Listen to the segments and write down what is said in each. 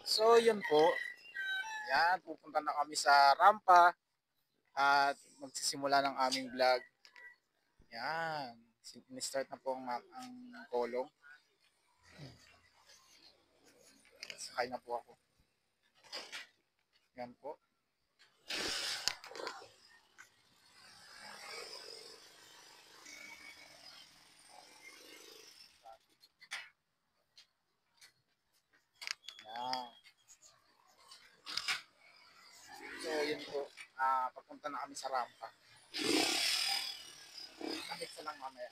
So yun po, yan, pupunta na kami sa rampa at magsisimula ng aming vlog. Yan, start na po ang kolong. Sakay na po ako. Yan po. Yan. So yun po, papunta na kami sa rampa. Kapit sa lang mamaya.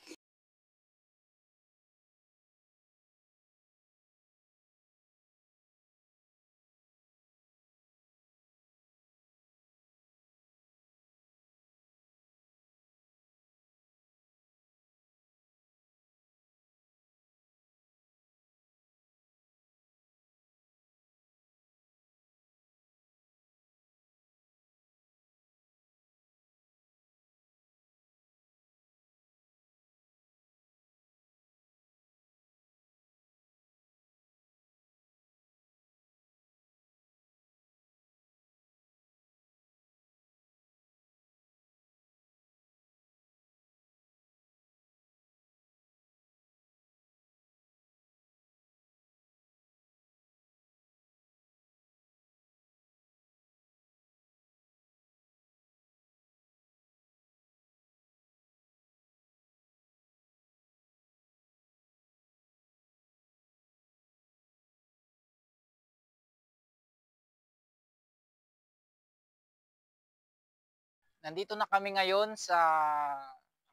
Nandito na kami ngayon sa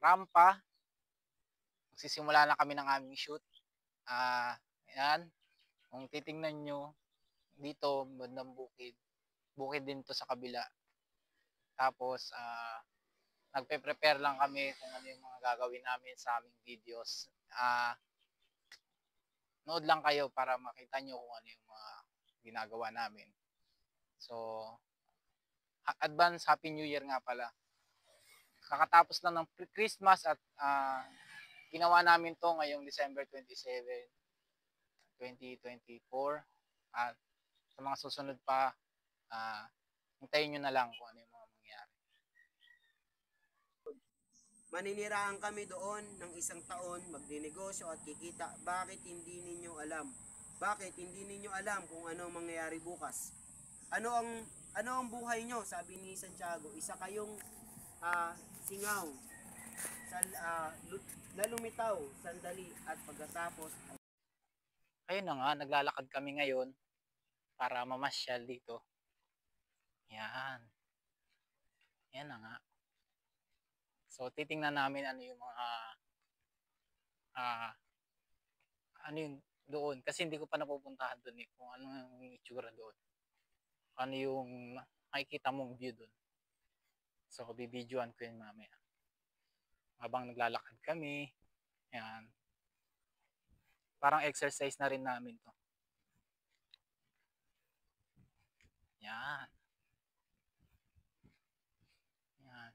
rampa. Magsisimula na kami ng aming shoot. Ayan. Kung titingnan nyo, dito, bandang bukid. Bukid din to sa kabila. Tapos, nagpe-prepare lang kami kung ano yung mga gagawin namin sa aming videos. Nood lang kayo para makita nyo kung ano yung mga ginagawa namin. So, advance Happy New Year nga pala. Kakatapos lang ng Christmas at ginawa namin to ngayong December 27, 2024. At sa mga susunod pa, hintayin nyo na lang kung ano yung mga mangyayari. Maninirahan kami doon ng isang taon, magninegosyo at kikita. Bakit hindi ninyo alam? Bakit hindi ninyo alam kung ano mangyayari bukas? Ano ang ano ang buhay nyo? Sabi ni Santiago, isa kayong singaw sa lumitaw sandali at pagkatapos Ayun na nga, naglalakad kami ngayon para mamasyal dito. Yan. Yan na nga. So, titingnan namin ano yung mga uh, ano yung doon. Kasi hindi ko pa napupuntahan doon eh. Kung ano yung itsura doon. Ano yung makikita mong view doon. So, bibidyoan ko yun mamaya. Habang naglalakad kami. Yan. Parang exercise na rin namin to. Yan. Yan.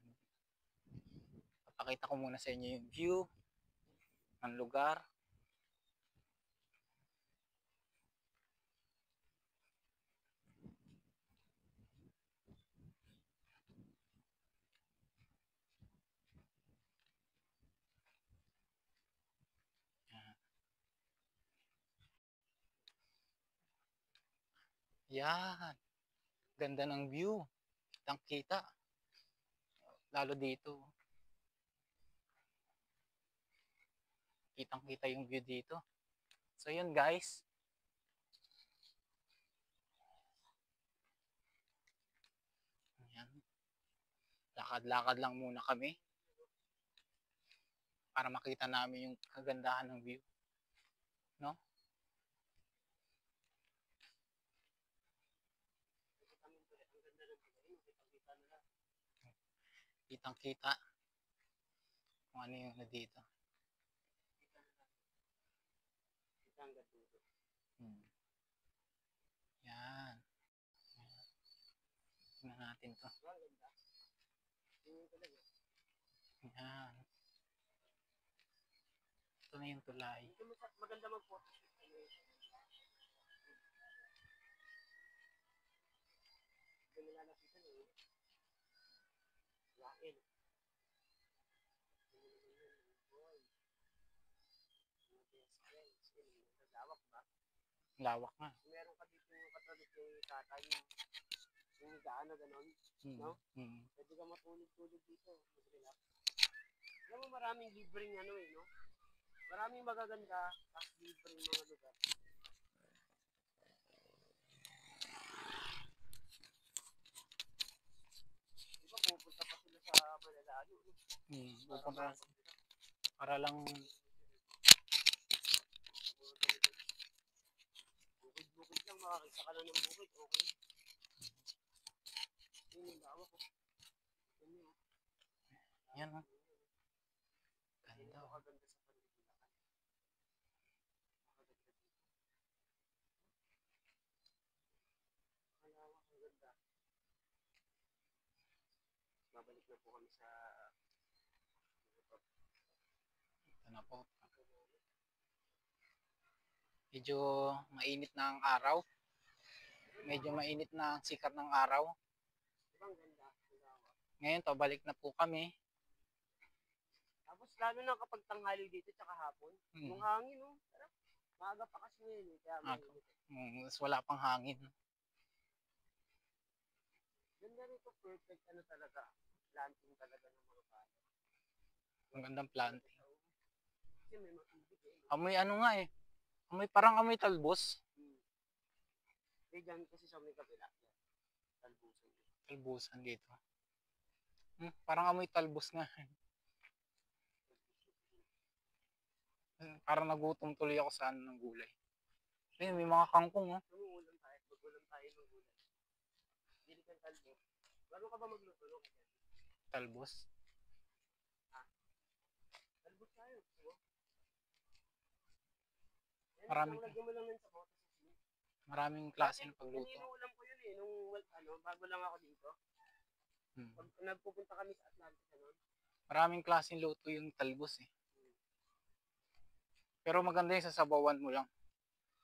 Papakita ko muna sa inyo yung view ng lugar. Yan. Ganda ng view. Kitang kita. Lalo dito. Kitang kita yung view dito. So yun guys. Yan. Lakad-lakad lang muna kami. Para makita namin yung kagandahan ng view. No? Kitang kita kung ano yung na dito. Yan. Tingnan natin to. Yan. Ito na yung tulay. maganda mag-photo. Yung nilalapitan eh. Lain. Boy. Mga best friends. Nagawak ba? Lawak nga. Meron ka dito yung katulad kay tatay. Yung gaano ganon. No? Pwede ka matulog-tulog dito. Mag-relax. Alam mo maraming libreng ano eh, no? Maraming magaganda, tapos libreng mga lugar. Di ba pupunta pa sila sa Manalayo? Pupunta para lang bukid-bukid lang, makakita ka lang ng bukid, okay. Yun yung lawak ko. yan oh. Ganda Ganda oh. kaganda sa paligid. Malawak, ang ganda. Babalik na po kami sa Ito na po. Medyo mainit na ang araw. Medyo mainit na ang sikat ng araw. ibang ganda. Malawak. Ngayon, pabalik na po kami. Tapos lalo na kapag tanghali dito tsaka hapon, yung hangin, no? Sarap. Maaga pa kasi ngayon eh, kaya mainit. Mas wala pang hangin. Ganda rito, perfect ano talaga. Planting talaga ng mga bahay. Ang gandang planting. Kasi may matubig eh. Amoy ano nga eh. Parang amoy talbos. Eh, dyan kasi sa may kabila. Talbusan. Talbusan dito. Parang amoy talbos nga. Parang nagutom tuloy ako sa ng gulay. Ayun, may mga kangkong oh. Ulam tayo. Mag-ulam tayo ng gulay. Dili kang talbos. Bago ka ba magluto? Talbos. Talbos tayo. Maraming klase ng pagluto. Ulam ko yun eh. Nung bago lang ako dito. Pag nagpupunta kami sa Atlantic. Maraming klaseng luto yung talbos eh. Pero maganda yung sasabawan mo lang.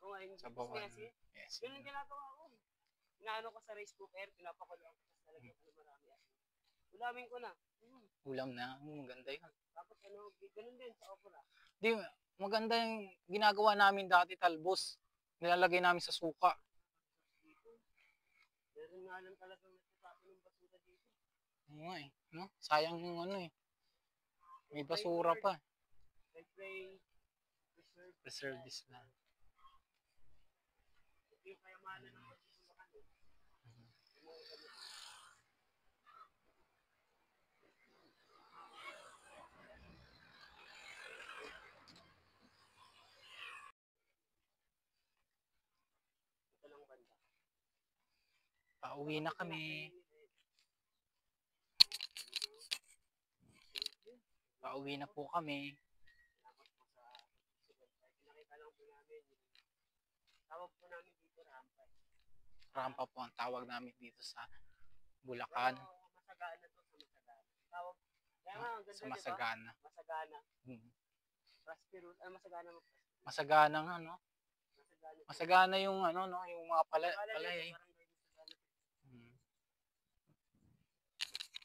Oo nga, yung Sabawan. Yes. Yun yung ginagawa ko. Inaano ko sa rice cooker, pinapakulo ako. Tapos nalagyan ko ng marami. Ulamin ko na. Ulam na. Maganda yun. Tapos ganun din sa okra. Di, maganda yung ginagawa namin dati talbos. Nilalagay namin sa suka. Meron nga lang talagang nagsasabi ng basura dito. Oo nga eh. No? Sayang yung ano eh. May basura pa. I pray, Preserve this land. ito yung kayamanan ng pagsusukan eh. Ito lang banda. Pauwi na kami. Pauwi na po kami. Pinakita lang po namin. Tawag po namin dito rampa. Rampa po ang tawag namin dito sa Bulacan. Pero masagana to sa masagana. Tawag. Kaya nga, ang ganda Sa Masagana. Diba? Masagana. Prosperous. Ano masagana mo? Masagana nga no. Masagana yung ano no, yung mga palay.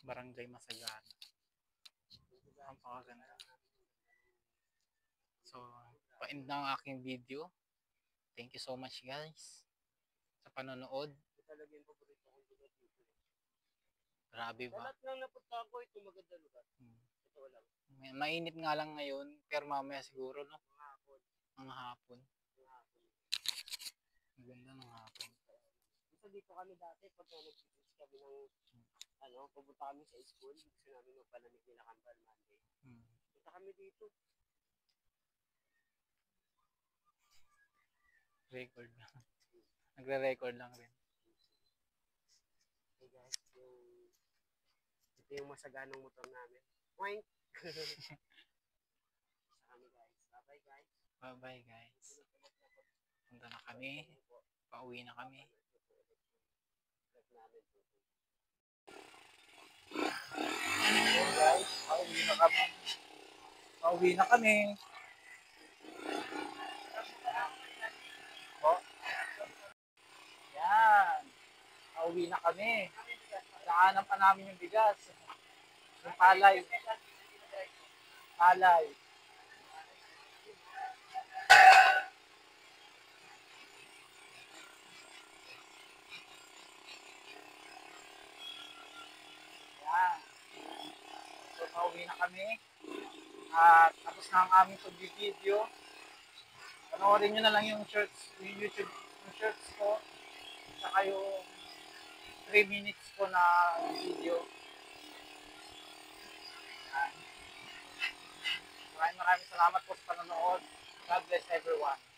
Barangay Masagana. Ang pakaganda. So, pa-end na ang aking video. Thank you so much guys sa panonood. Talaga yung paborito kong lugar dito. Grabe ba? Lahat lang napunta ko, ito maganda lugar. Ito lang. Mainit nga lang ngayon, pero mamaya siguro no. Mga hapon. Maganda ng hapon. Gusto dito kami dati pag nag-teach kami ng pupunta kami sa school, gusto namin magpalamig nila Kambal Monday. Punta kami dito. Record lang. Nagre-record lang rin. Hey guys, ito yung masaganang motor namin. Point! Sa kami guys. Bye-bye guys. Bye-bye guys. Punta na kami. Pauwi na kami. Hey guys, pauwi na kami. Pauwi na kami. Oh. Yan. Pauwi na kami. Daanan pa namin yung bigas. Yung palay. Palay. Yan. So, pauwi na kami. At tapos na ang aming pag-video. Panoorin nyo na lang yung shorts, yung YouTube, yung shorts ko. Saka yung 3 minutes ko na video. Yan. Maraming salamat po sa panonood. God bless everyone.